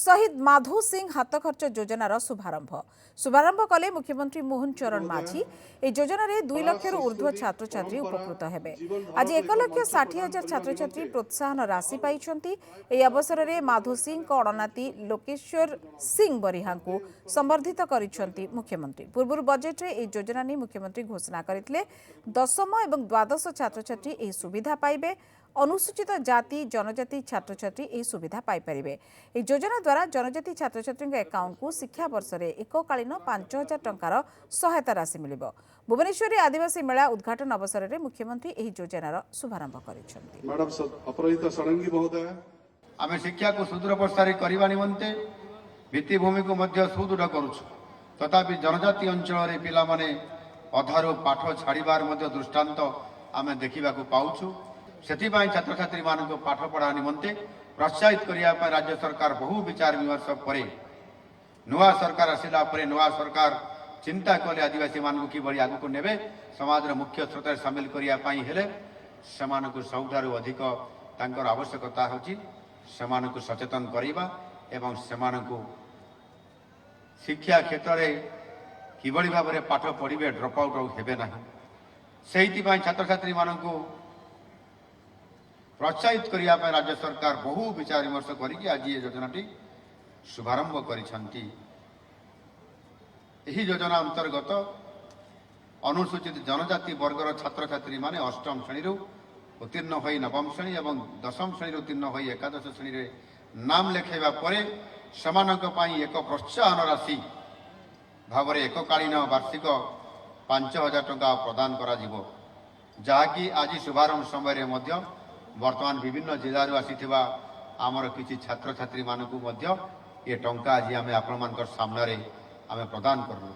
शहीद माधो सिंह हाथ खर्च योजनार शुभारंभ कले मुख्यमंत्री मोहन चरण माझी। ए योजन 2 लाख ऊर्ध्व छात्र छात्री उपकृत हेबे। आज 1,60,000 छात्र छात्री प्रोत्साहन राशि पाइछन्ति। ए अवसर में माधो सिंह अणनाती लोकेश्वर सिंह बरिहा को संबर्धित करिछन्ति मुख्यमंत्री। पूर्व बजेट रे ए योजना नहीं मुख्यमंत्री घोषणा करथिले। दशम एवं द्वादश छात्र छात्री ए सुविधा पाइबे। अनुसूचित जाति जनजाति छात्र छात्री ए सुविधा पाई परिबे। ए योजना द्वारा जनजाति छात्र छात्री अकाउंट को शिक्षा वर्ष रे एककालीन 5,000 टंकार सहायता राशि मिलिबो। भुवनेश्वर आदिवासी मेला उद्घाटन अवसर में मुख्यमंत्री एही योजनार शुभारंभ करिसेंति। मैडम अपराजिता षडंगी महोदय आम शिक्षा को सुदृढ़ प्रसारी करने निमंते भित्तिभूमि को मध्य सुदृढ़ करुछु। तथापि जनजाति अंचल पिला माने अधारू पाठ छाड़बार दृष्टांत आम देखा पाऊछु। सेथिपाई छात्र छात्री मान पाठ पढ़ा निमंते प्रोत्साहित करने राज्य सरकार बहु विचार विमर्श पर नुआ सरकार आसिला परे नुआ सरकार चिंता कले आदिवासी मान कि आगू नेबे समाज मुख्य स्रोत सामिल करने सबुठारु अधिक तांकर आवश्यकता होची सेमानकु सचेतन करिबा एवं सेमानकु शिक्षा क्षेत्र में किभली भाव में पाठ पढ़े ड्रप आउट हेबे नाही। सेहितिपाई छात्र छात्री मानकु प्रोत्साहित करने राज्य सरकार बहु विचार विमर्श करके आज ये योजनाटी शुभारंभ करिछन्ति। एही योजना अंतर्गत अनुसूचित जनजाति वर्गर छात्र छात्री माने अष्टम श्रेणी उत्तीर्ण हो नवम श्रेणी और दशम श्रेणी उत्तीर्ण हो एकादश श्रेणी रे नाम लेखाइबा परे समानक पई एक प्रोत्साहन राशि भाव में एककालीन वार्षिक 5,000 टंका प्रदान करा जिवो। जहाँकि आज शुभारंभ समय मध्य वर्तमान विभिन्न जिलू आसीथिबा आमर किछि छात्र छात्री मानकु मध्य ये टंका आज आम आपण सामने आम प्रदान करलु।